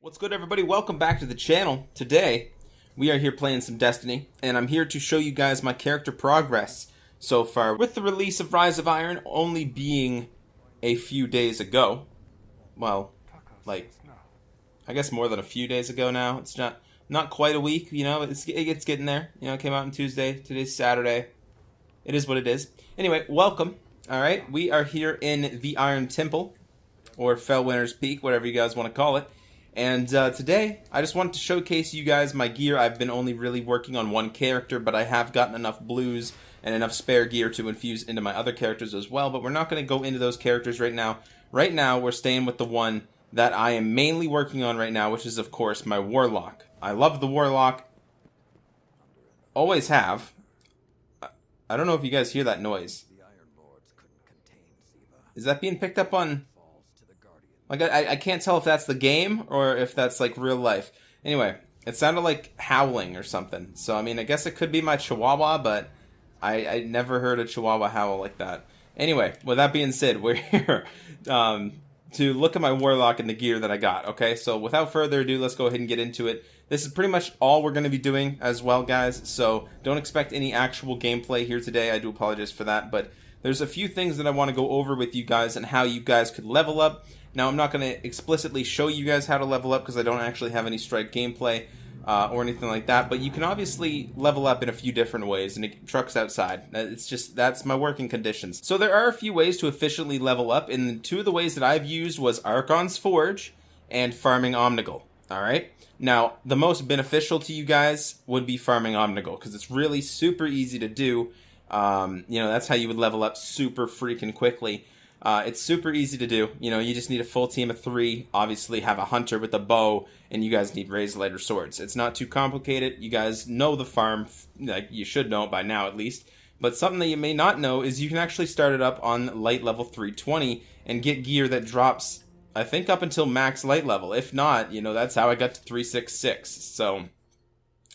What's good, everybody? Welcome back to the channel. Today we are here playing some Destiny, and I'm here to show you guys my character progress so far, with the release of Rise of Iron only being a few days ago. Well, like, I guess more than a few days ago now. It's not quite a week, you know. It's getting there. You know, it came out on Tuesday. Today's Saturday. It is what it is. Anyway, welcome. Alright, we are here in the Iron Temple, or Fellwinter's Peak, whatever you guys want to call it. And today, I just wanted to showcase you guys my gear. I've been only really working on one character, but I have gotten enough blues and enough spare gear to infuse into my other characters as well. But we're not going to go into those characters right now. Right now, we're staying with the one that I am mainly working on right now, which is, of course, my Warlock. I love the Warlock. Always have. I don't know if you guys hear that noise. Is that being picked up on... Like, I can't tell if that's the game or if that's, like, real life. Anyway, it sounded like howling or something. So, I mean, I guess it could be my Chihuahua, but I never heard a Chihuahua howl like that. Anyway, with that being said, we're here to look at my Warlock and the gear that I got, okay? So, without further ado, let's go ahead and get into it. This is pretty much all we're going to be doing as well, guys. So, don't expect any actual gameplay here today. I do apologize for that, but there's a few things that I want to go over with you guys and how you guys could level up. Now, I'm not going to explicitly show you guys how to level up because I don't actually have any strike gameplay or anything like that, but you can obviously level up in a few different ways, and truck's outside. It's just, that's my working conditions. So there are a few ways to efficiently level up, and two of the ways that I've used was Archon's Forge and farming Omnigul, alright? Now, the most beneficial to you guys would be farming Omnigul because it's really super easy to do. You know, that's how you would level up super freaking quickly. It's super easy to do. You know, you just need a full team of 3, obviously have a hunter with a bow, and you guys need razor lighter swords. It's not too complicated. You guys know the farm, like you should know it by now at least. But something that you may not know is you can actually start it up on light level 320 and get gear that drops, I think, up until max light level. If not, you know, that's how I got to 366. So,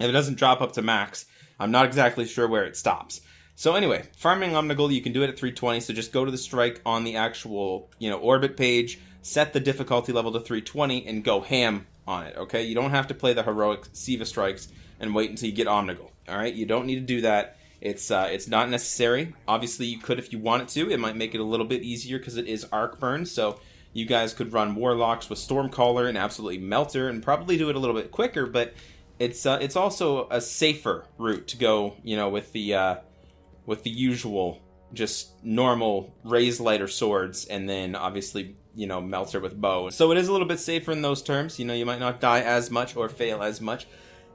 if it doesn't drop up to max, I'm not exactly sure where it stops. So anyway, farming Omnigul, you can do it at 320, so just go to the strike on the actual, you know, orbit page, set the difficulty level to 320, and go ham on it, okay? You don't have to play the heroic Siva strikes and wait until you get Omnigul, alright? You don't need to do that. It's not necessary. Obviously, you could if you wanted to. It might make it a little bit easier because it is arc burn, so you guys could run Warlocks with Stormcaller and absolutely Melter and probably do it a little bit quicker, but it's also a safer route to go, you know, with the usual, just normal raise lighter swords, and then obviously, you know, Melter with bow. So it is a little bit safer in those terms. You know, you might not die as much or fail as much.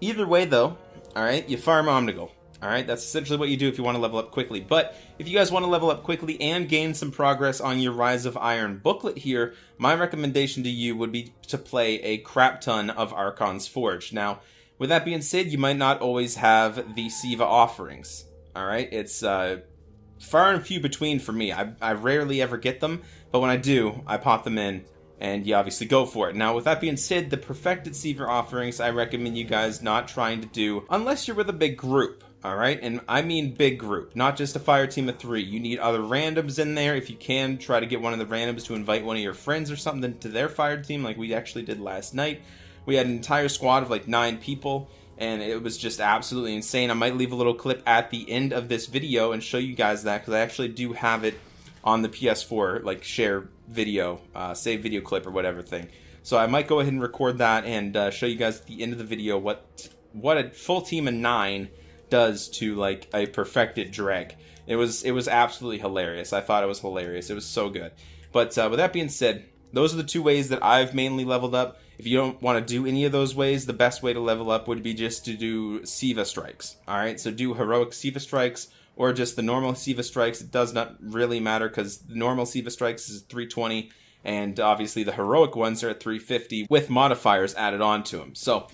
Either way, though, alright, you farm Omnigul. Alright, that's essentially what you do if you want to level up quickly. But if you guys want to level up quickly and gain some progress on your Rise of Iron booklet here, my recommendation to you would be to play a crap ton of Archon's Forge. Now, with that being said, you might not always have the Siva offerings. Alright, it's far and few between for me. I rarely ever get them, but when I do, I pop them in, and you obviously go for it. Now, with that being said, the perfected Siva offerings, I recommend you guys not trying to do, unless you're with a big group, alright? And I mean big group, not just a fire team of 3. You need other randoms in there. If you can, try to get one of the randoms to invite one of your friends or something to their fire team, like we actually did last night. We had an entire squad of like 9 people. And it was just absolutely insane. I might leave a little clip at the end of this video and show you guys that, because I actually do have it on the PS4, like share video, save video clip or whatever thing. So I might go ahead and record that and show you guys at the end of the video what a full team of 9 does to like a perfected dreg. It was absolutely hilarious. I thought it was hilarious. It was so good. But with that being said, those are the 2 ways that I've mainly leveled up. If you don't want to do any of those ways, the best way to level up would be just to do Siva strikes. Alright, so do heroic Siva strikes or just the normal Siva strikes. It does not really matter because the normal Siva strikes is 320 and obviously the heroic ones are at 350 with modifiers added on to them. So,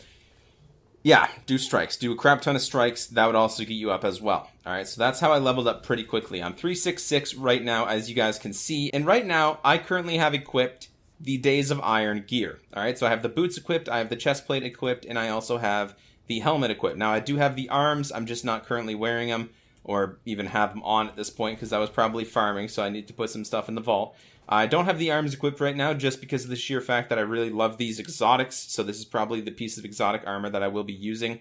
yeah, do strikes. Do a crap ton of strikes. That would also get you up as well. Alright, so that's how I leveled up pretty quickly. I'm 366 right now, as you guys can see. And right now, I currently have equipped the Days of Iron gear. Alright, so I have the boots equipped, I have the chest plate equipped, and I also have the helmet equipped. Now, I do have the arms, I'm just not currently wearing them, or even have them on at this point, because I was probably farming, so I need to put some stuff in the vault. I don't have the arms equipped right now just because of the sheer fact that I really love these exotics, so this is probably the piece of exotic armor that I will be using.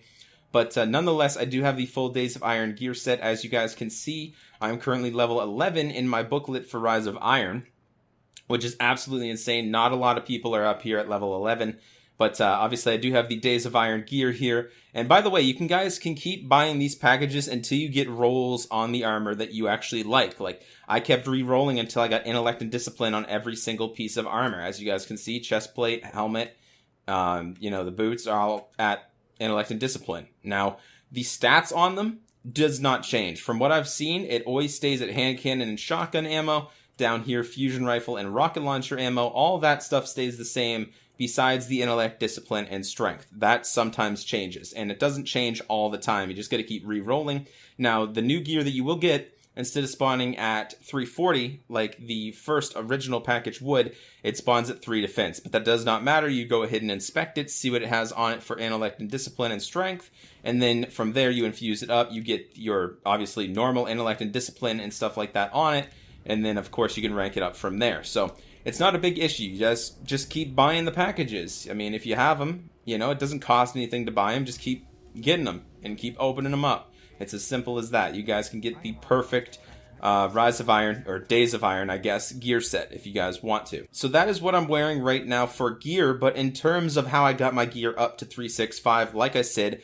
But nonetheless, I do have the full Days of Iron gear set. As you guys can see, I'm currently level 11 in my booklet for Rise of Iron, which is absolutely insane. Not a lot of people are up here at level 11, but obviously I do have the Days of Iron gear here. And by the way, you guys can keep buying these packages until you get rolls on the armor that you actually like. Like, I kept re-rolling until I got Intellect and Discipline on every single piece of armor. As you guys can see, chest plate, helmet, the boots are all at Intellect and Discipline. Now, the stats on them does not change. From what I've seen, it always stays at hand cannon and shotgun ammo. Down here, fusion rifle and rocket launcher ammo. All that stuff stays the same besides the Intellect, Discipline, and Strength. That sometimes changes, and it doesn't change all the time. You just got to keep re-rolling. Now, the new gear that you will get, instead of spawning at 340, like the first original package would, it spawns at 3 defense. But that does not matter. You go ahead and inspect it, see what it has on it for Intellect and Discipline and Strength, and then from there you infuse it up. You get your, obviously, normal Intellect and Discipline and stuff like that on it, and then, of course, you can rank it up from there. So, it's not a big issue. You just keep buying the packages. I mean, if you have them, it doesn't cost anything to buy them. Just keep getting them and keep opening them up. It's as simple as that. You guys can get the perfect Rise of Iron, or Days of Iron, I guess, gear set if you guys want to. So that is what I'm wearing right now for gear, but in terms of how I got my gear up to 365, like I said,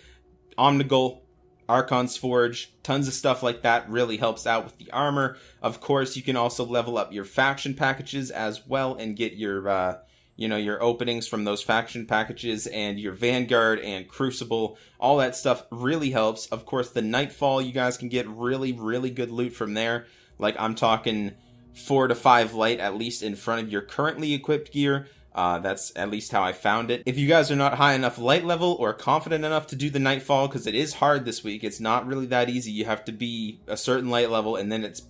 Omnigul, Archon's Forge, tons of stuff like that really helps out with the armor. Of course, you can also level up your faction packages as well and get your your openings from those faction packages, and your Vanguard and Crucible. All that stuff really helps. Of course, the Nightfall, you guys can get really, really good loot from there. Like, I'm talking 4 to 5 light at least in front of your currently equipped gear. That's at least how I found it. If you guys are not high enough light level or confident enough to do the Nightfall, because it is hard this week, it's not really that easy. You have to be a certain light level, and then it's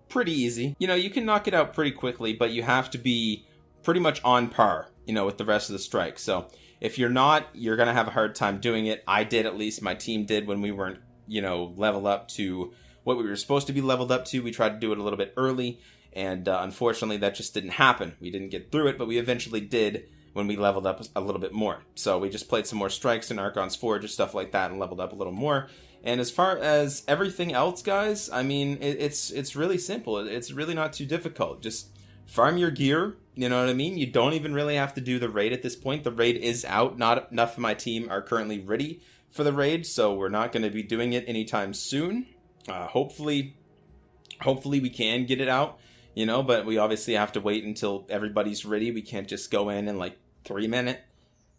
pretty easy. You can knock it out pretty quickly, but you have to be pretty much on par, with the rest of the strike. So if you're not, you're going to have a hard time doing it. I did, at least. My team did when we weren't, leveled up to what we were supposed to be leveled up to. We tried to do it a little bit early, and unfortunately that just didn't happen. We didn't get through it, but we eventually did when we leveled up a little bit more. So we just played some more strikes in Archon's Forge and stuff like that and leveled up a little more. And as far as everything else, guys, I mean, it's really simple. It's really not too difficult. Just farm your gear, you know what I mean? You don't even really have to do the raid at this point. The raid is out. Not enough of my team are currently ready for the raid, so we're not going to be doing it anytime soon. Hopefully we can get it out, but we obviously have to wait until everybody's ready. We can't just go in like 3 minutes.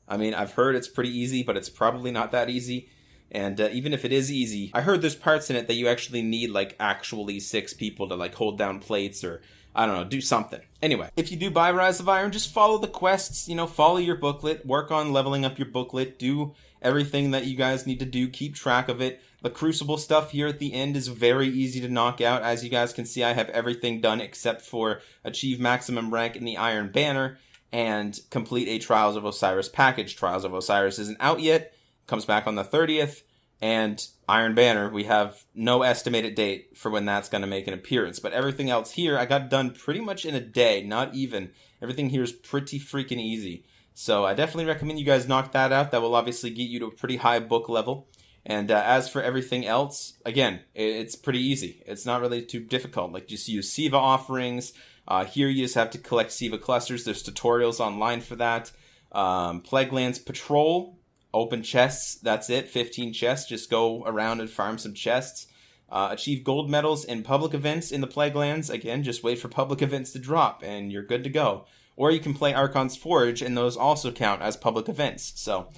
I mean, I've heard it's pretty easy, but it's probably not that easy. And even if it is easy, I heard there's parts in it that you actually need like actually 6 people to like hold down plates, or I don't know, do something. Anyway, if you do buy Rise of Iron, just follow the quests, follow your booklet, work on leveling up your booklet, do everything that you guys need to do, keep track of it. The Crucible stuff here at the end is very easy to knock out. As you guys can see, I have everything done except for achieve maximum rank in the Iron Banner and complete a Trials of Osiris package. Trials of Osiris isn't out yet, comes back on the 30th. And Iron Banner, we have no estimated date for when that's going to make an appearance. But everything else here, I got done pretty much in a day, not even. Everything here is pretty freaking easy. So I definitely recommend you guys knock that out. That will obviously get you to a pretty high book level. And as for everything else, again, it's pretty easy. It's not really too difficult. Like, just use Siva offerings. Here you just have to collect Siva clusters. There's tutorials online for that. Plaguelands Patrol. Open chests, that's it, 15 chests, just go around and farm some chests. Achieve gold medals in public events in the Plaguelands, again, just wait for public events to drop, and you're good to go. Or you can play Archon's Forge, and those also count as public events. So,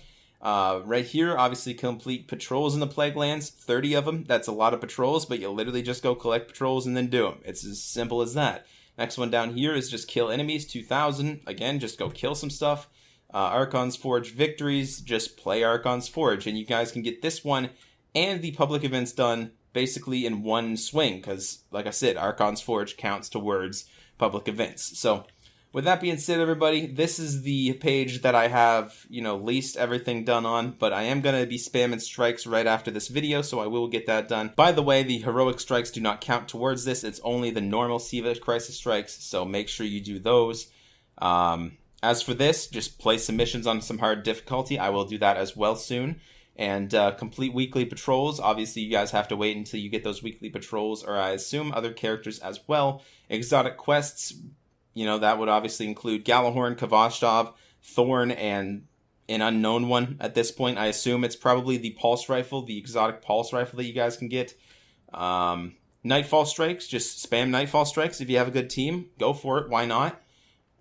right here, obviously complete patrols in the Plaguelands, 30 of them, that's a lot of patrols, but you literally just go collect patrols and then do them. It's as simple as that. Next one down here is just kill enemies, 2,000, again, just go kill some stuff. Archon's Forge victories, just play Archon's Forge, and you guys can get this one and the public events done basically in one swing, because, like I said, Archon's Forge counts towards public events. So, with that being said, everybody, this is the page that I have, least everything done on, but I am going to be spamming strikes right after this video, so I will get that done. By the way, the heroic strikes do not count towards this. It's only the normal Siva Crisis strikes, so make sure you do those. As for this, just play some missions on some hard difficulty. I will do that as well soon. And complete weekly patrols. Obviously, you guys have to wait until you get those weekly patrols, or I assume other characters as well. Exotic quests, that would obviously include Galahorn, Kvashtov, Thorn, and an unknown one at this point. I assume it's probably the Pulse Rifle, the exotic Pulse Rifle that you guys can get. Nightfall Strikes, just spam Nightfall Strikes. If you have a good team, go for it. Why not?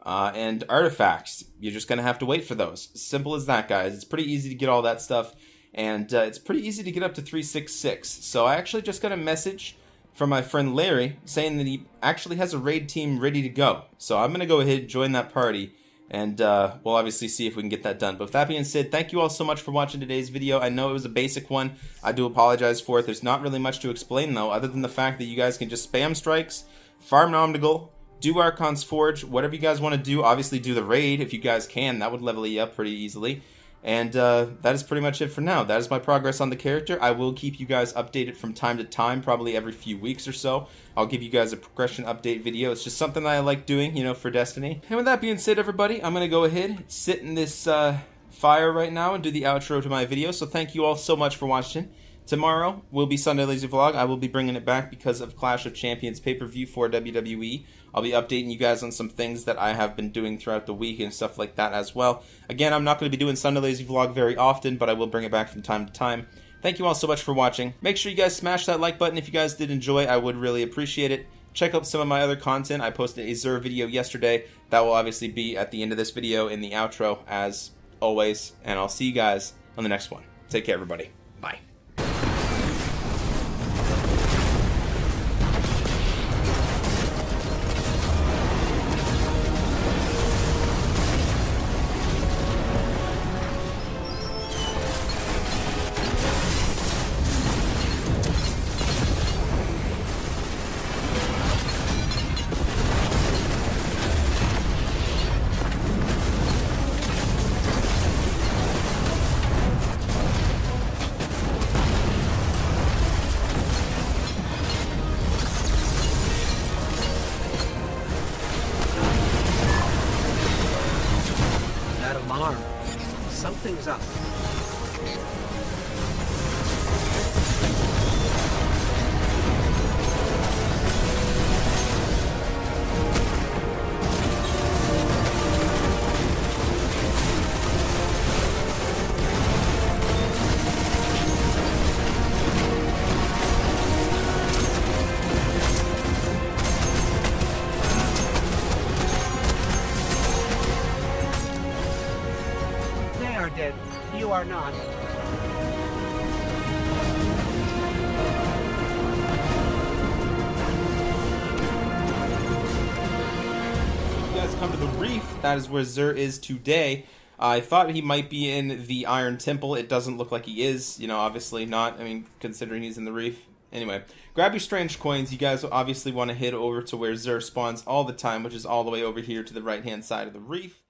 And Artifacts, you're just going to have to wait for those. Simple as that, guys. It's pretty easy to get all that stuff. And it's pretty easy to get up to 366. So I actually just got a message from my friend Larry saying that he actually has a raid team ready to go. So I'm going to go ahead and join that party. And we'll obviously see if we can get that done. But with that being said, thank you all so much for watching today's video. I know it was a basic one. I do apologize for it. There's not really much to explain, though, other than the fact that you guys can just spam strikes, farm Nomdigal, do Archon's Forge, whatever you guys want to do. Obviously do the raid if you guys can. That would level you up pretty easily. And that is pretty much it for now. That is my progress on the character. I will keep you guys updated from time to time, probably every few weeks or so. I'll give you guys a progression update video. It's just something that I like doing, for Destiny. And with that being said, everybody, I'm going to go ahead, sit in this fire right now and do the outro to my video. So thank you all so much for watching. Tomorrow will be Sunday Lazy Vlog. I will be bringing it back because of Clash of Champions pay-per-view for WWE. I'll be updating you guys on some things that I have been doing throughout the week and stuff like that as well. Again, I'm not going to be doing Sunday Lazy Vlog very often, but I will bring it back from time to time. Thank you all so much for watching. Make sure you guys smash that like button if you guys did enjoy. I would really appreciate it. Check out some of my other content. I posted a Xur video yesterday. That will obviously be at the end of this video in the outro, as always. And I'll see you guys on the next one. Take care, everybody. Bye. Something's up. Dead. You are not. You guys come to the reef. That is where Xur is today. I thought he might be in the Iron Temple. It doesn't look like he is. Obviously not. Considering he's in the reef. Anyway, grab your strange coins. You guys obviously want to head over to where Xur spawns all the time, which is all the way over here to the right-hand side of the reef.